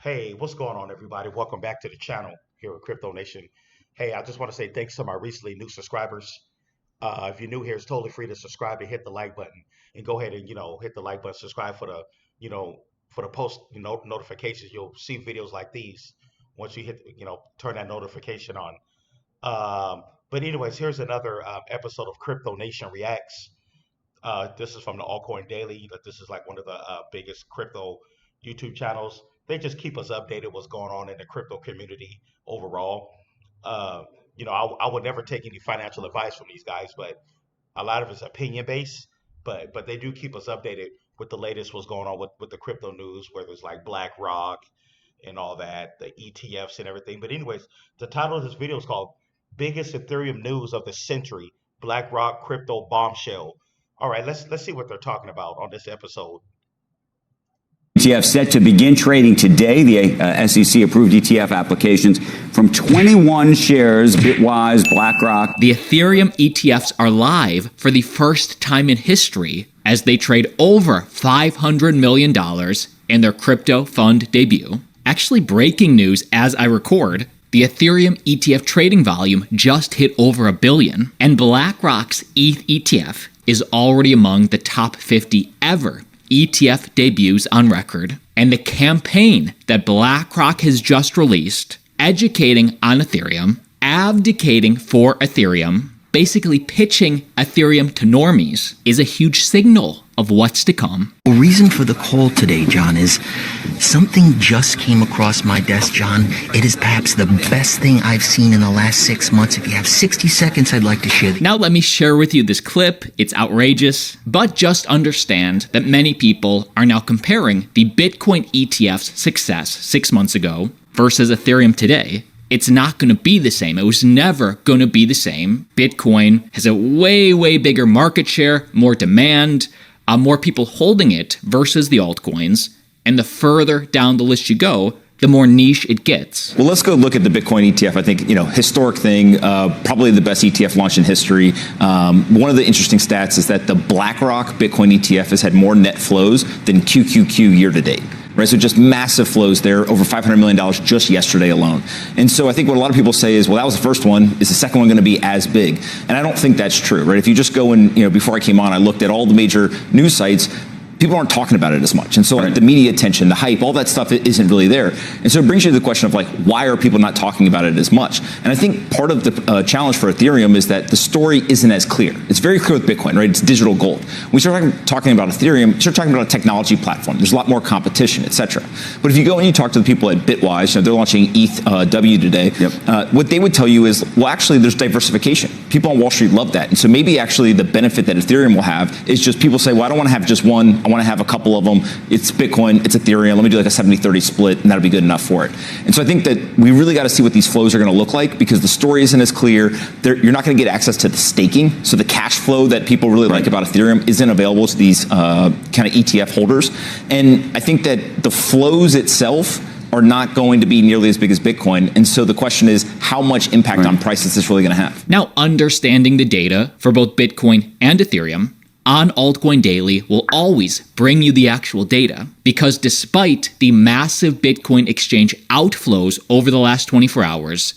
Hey, what's going on, everybody? Welcome back to the channel here at Crypto Nation. Hey, I just want to say thanks to my recently new subscribers. If you're new here, it's totally free to subscribe and hit the like button, and go ahead and hit the like button, subscribe for the you know for the post notifications. You'll see videos like these once you hit turn that notification on. But anyways, here's another episode of Crypto Nation Reacts. This is from the Altcoin Daily. This is like one of the biggest crypto YouTube channels. They just keep us updated what's going on in the crypto community overall. Uh, I would never take any financial advice from these guys, but a lot of it's opinion based. But they do keep us updated with the latest what's going on with the crypto news, whether it's like BlackRock and all that, the ETFs and everything. But anyways, the title of this video is called "Biggest Ethereum News of the Century: BlackRock Crypto Bombshell." All right, let's see what they're talking about on this episode. ETF set to begin trading today. The SEC approved ETF applications from 21 shares, Bitwise, BlackRock. The Ethereum ETFs are live for the first time in history as they trade over $500 million in their crypto fund debut. Actually, breaking news as I record, the Ethereum ETF trading volume just hit over $1 billion, and BlackRock's ETH ETF is already among the top 50 ever ETF debuts on record. And the campaign that BlackRock has just released, educating on Ethereum, abdicating for Ethereum, basically pitching Ethereum to normies, is a huge signal of what's to come. The reason for the call today, John, is something just came across my desk, John. It is perhaps the best thing I've seen in the last 6 months. If you have 60 seconds, I'd like to share. Now let me share with you this clip. It's outrageous, but just understand that many people are now comparing the Bitcoin ETF's success 6 months ago versus Ethereum today. It's not going to be the same. It was never going to be the same. Bitcoin has a way, way bigger market share, more demand, more people holding it versus the altcoins. And the further down the list you go, the more niche it gets. Well, let's go look at the Bitcoin ETF. I think, historic thing, probably the best ETF launch in history. One of the interesting stats is that the BlackRock Bitcoin ETF has had more net flows than QQQ year to date. Right, so just massive flows there, over $500 million just yesterday alone. And so I think what a lot of people say is, well, that was the first one. Is the second one going to be as big? And I don't think that's true, right? If you just go and, before I came on, I looked at all the major news sites. People aren't talking about it as much. And so the media attention, the hype, all that stuff isn't really there. And so it brings you to the question of why are people not talking about it as much? And I think part of the challenge for Ethereum is that the story isn't as clear. It's very clear with Bitcoin, right? It's digital gold. When we start talking about Ethereum, you start talking about a technology platform. There's a lot more competition, et cetera. But if you go and you talk to the people at Bitwise, they're launching ETH W today. Yep. What they would tell you is, well, actually, there's diversification. People on Wall Street love that. And so maybe actually the benefit that Ethereum will have is just people say, well, I don't want to have just one. I want to have a couple of them. It's Bitcoin, it's Ethereum. Let me do like a 70-30 split, and that'll be good enough for it. And so I think that we really got to see what these flows are going to look like, because the story isn't as clear. You're not going to get access to the staking. So the cash flow that people really like about Ethereum isn't available to these kind of ETF holders. And I think that the flows itself are not going to be nearly as big as Bitcoin. And so the question is, how much impact on price is this really going to have? Now, understanding the data for both Bitcoin and Ethereum on Altcoin Daily will always bring you the actual data, because despite the massive Bitcoin exchange outflows over the last 24 hours,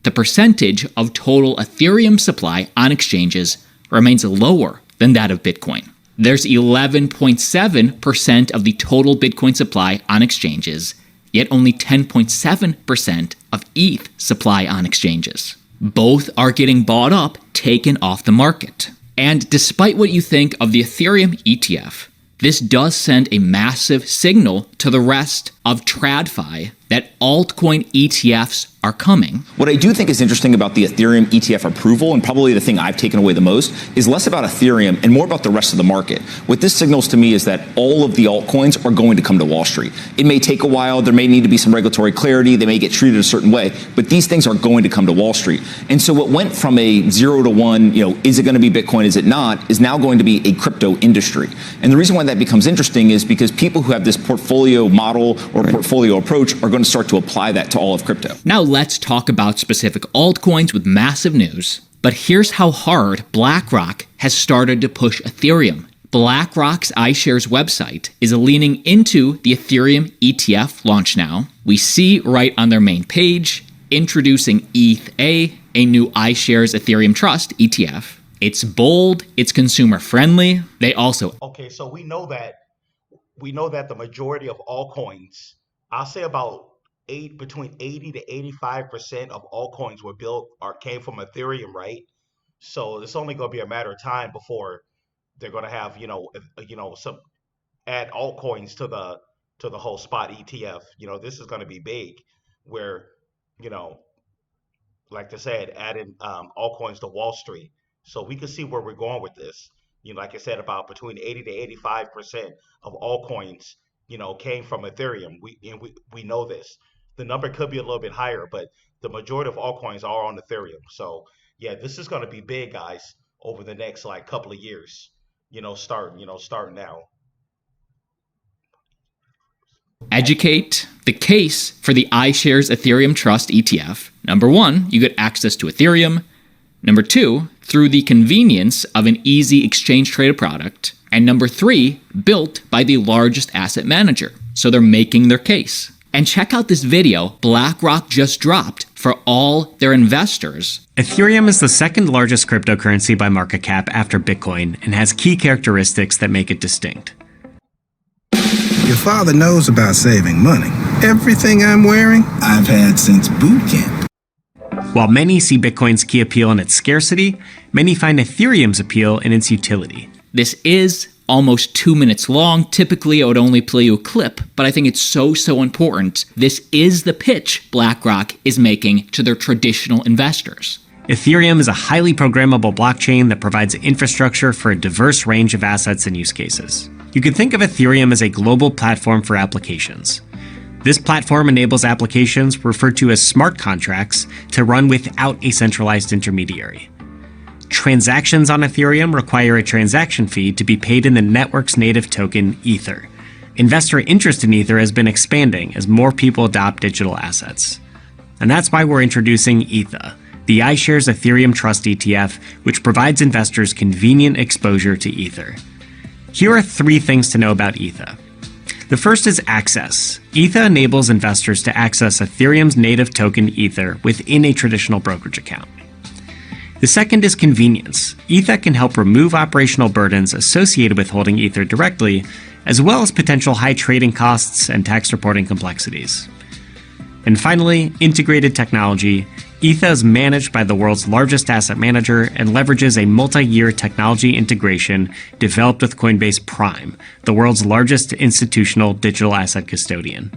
the percentage of total Ethereum supply on exchanges remains lower than that of Bitcoin. There's 11.7% of the total Bitcoin supply on exchanges, yet only 10.7% of ETH supply on exchanges. Both are getting bought up, taken off the market. And despite what you think of the Ethereum ETF, this does send a massive signal to the rest of TradFi that altcoin ETFs are coming. What I do think is interesting about the Ethereum ETF approval, and probably the thing I've taken away the most, is less about Ethereum and more about the rest of the market. What this signals to me is that all of the altcoins are going to come to Wall Street. It may take a while, there may need to be some regulatory clarity, they may get treated a certain way, but these things are going to come to Wall Street. And so what went from a 0 to 1, is it going to be Bitcoin, is it not, is now going to be a crypto industry. And the reason why that becomes interesting is because people who have this portfolio model or portfolio approach are going to start to apply that to all of crypto. Now let's talk about specific altcoins with massive news. But here's how hard BlackRock has started to push Ethereum, BlackRock's iShares website is leaning into the Ethereum ETF launch now. We see right on their main page, introducing ETH a new iShares Ethereum Trust ETF. It's bold, it's consumer friendly. They also Okay, so we know that the majority of altcoins, I'll say about between 80 to 85% of altcoins were built or came from Ethereum, right? So it's only going to be a matter of time before they're going to have, some add altcoins to the whole spot ETF. This is going to be big, where, you know, like I said, adding altcoins to Wall Street. So we can see where we're going with this. Like I said, about between 80 to 85% of altcoins, came from Ethereum. We know this. The number could be a little bit higher, but the majority of altcoins are on Ethereum. So yeah, this is going to be big, guys, over the next like couple of years. Starting now. educate the case for the iShares Ethereum Trust ETF. Number one, you get access to Ethereum. Number two, through the convenience of an easy exchange traded product. And number three, built by the largest asset manager. So they're making their case. And check out this video BlackRock just dropped for all their investors. Ethereum is the second largest cryptocurrency by market cap after Bitcoin and has key characteristics that make it distinct. Your father knows about saving money. Everything I'm wearing, I've had since boot camp. While many see Bitcoin's key appeal in its scarcity, many find Ethereum's appeal in its utility. This is almost 2 minutes long. Typically, I would only play you a clip, but I think it's so important. This is the pitch BlackRock is making to their traditional investors. Ethereum is a highly programmable blockchain that provides infrastructure for a diverse range of assets and use cases. You can think of Ethereum as a global platform for applications. This platform enables applications referred to as smart contracts to run without a centralized intermediary. Transactions on Ethereum require a transaction fee to be paid in the network's native token, Ether. Investor interest in Ether has been expanding as more people adopt digital assets. And that's why we're introducing Ether, the iShares Ethereum Trust ETF, which provides investors convenient exposure to Ether. Here are 3 things to know about Ether. The first is access. Ether enables investors to access Ethereum's native token Ether within a traditional brokerage account. The second is convenience. Ether can help remove operational burdens associated with holding Ether directly, as well as potential high trading costs and tax reporting complexities. And finally, integrated technology. Ether is managed by the world's largest asset manager and leverages a multi-year technology integration developed with Coinbase Prime, the world's largest institutional digital asset custodian.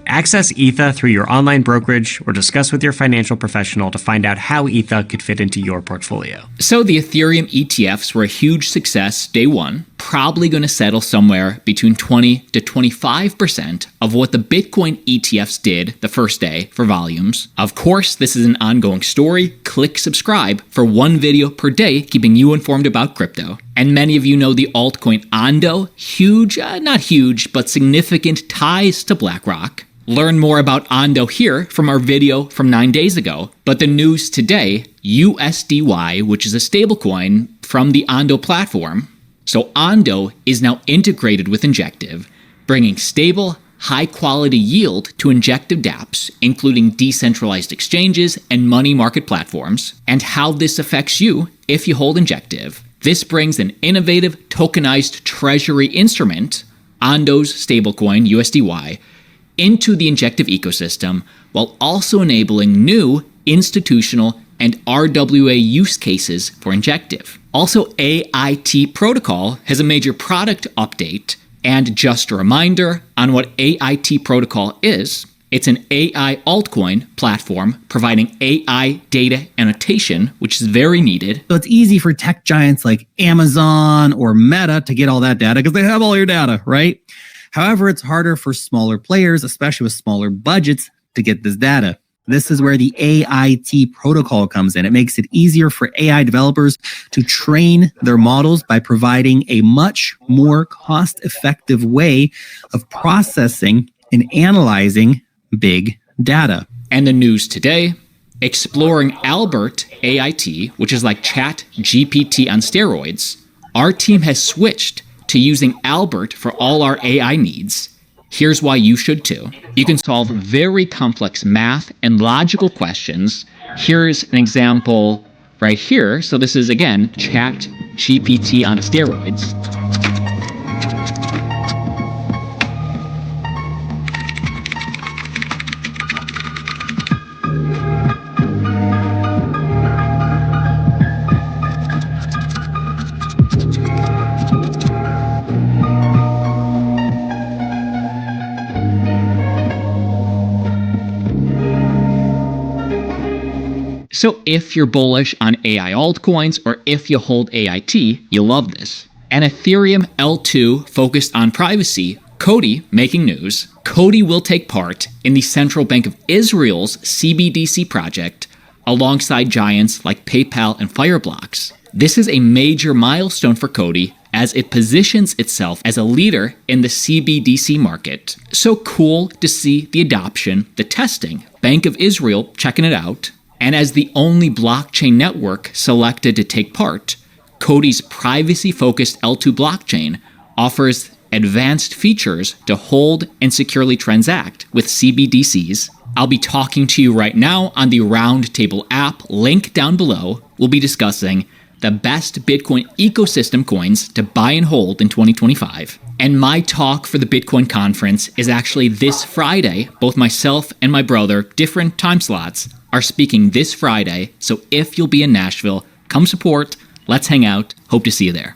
Access Ether through your online brokerage or discuss with your financial professional to find out how Ether could fit into your portfolio. So the Ethereum ETFs were a huge success day one, probably going to settle somewhere between 20 to 25% of what the Bitcoin ETFs did the first day for volumes. Of course, this is an ongoing story. Click subscribe for 1 video per day, keeping you informed about crypto. And many of you know the altcoin Ondo, huge, not huge, but significant ties to BlackRock. Learn more about Ondo here from our video from 9 days ago. But the news today, USDY, which is a stablecoin from the Ondo platform. So Ondo is now integrated with Injective, bringing stable, high-quality yield to Injective dApps, including decentralized exchanges and money market platforms, and how this affects you if you hold Injective. This brings an innovative tokenized treasury instrument, Ondo's stablecoin, USDY, into the Injective ecosystem, while also enabling new institutional and RWA use cases for Injective. Also, AIT Protocol has a major product update, and just a reminder on what AIT Protocol is. It's an AI altcoin platform providing AI data annotation, which is very needed. So it's easy for tech giants like Amazon or Meta to get all that data because they have all your data, right? However, it's harder for smaller players, especially with smaller budgets, to get this data. This is where the AIT protocol comes in. It makes it easier for AI developers to train their models by providing a much more cost-effective way of processing and analyzing big data. And the news today, exploring Albert AIT, which is like Chat GPT on steroids, Our team has switched to using Albert for all our AI needs. Here's why you should too. You can solve very complex math and logical questions. Here's an example right here. So this is, again, Chat GPT on steroids. So if you're bullish on AI altcoins or if you hold AIT, you'll love this. An Ethereum L2 focused on privacy, Cody, making news. Cody will take part in the Central Bank of Israel's CBDC project alongside giants like PayPal and Fireblocks. This is a major milestone for Cody as it positions itself as a leader in the CBDC market. So cool to see the adoption, the testing. Bank of Israel checking it out. And as the only blockchain network selected to take part, Cody's privacy-focused L2 blockchain offers advanced features to hold and securely transact with CBDCs. I'll be talking to you right now on the Roundtable app, link down below. We'll be discussing the best Bitcoin ecosystem coins to buy and hold in 2025. And my talk for the Bitcoin conference is actually this Friday. Both myself and my brother, different time slots, are speaking this Friday. So if you'll be in Nashville, come support. Let's hang out. Hope to see you there.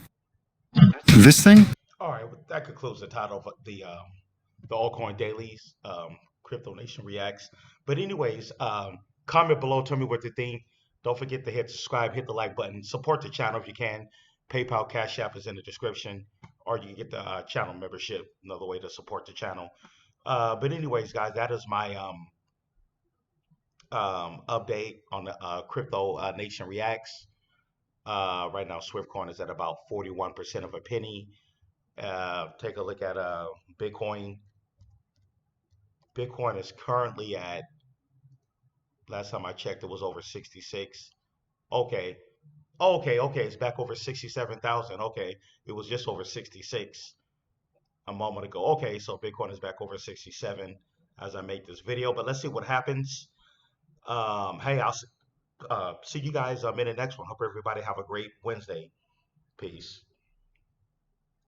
This thing? All right, well, that concludes the title of the altcoin dailies. Crypto Nation reacts. But anyways, comment below. Tell me what you think. Don't forget to hit subscribe, hit the like button. Support the channel if you can. PayPal, Cash App is in the description, or you can get the channel membership. Another way to support the channel. But anyways, guys, that is my update on the Crypto Nation reacts. Right now, Swiftcoin is at about 41% of a penny. Take a look at Bitcoin. Bitcoin is currently at, last time I checked, it was over 66. Okay. Okay. It's back over 67,000. Okay. It was just over 66 a moment ago. Okay. So Bitcoin is back over 67 as I make this video. But let's see what happens. Hey, I'll see you guys in the next one. Hope everybody have a great Wednesday. Peace.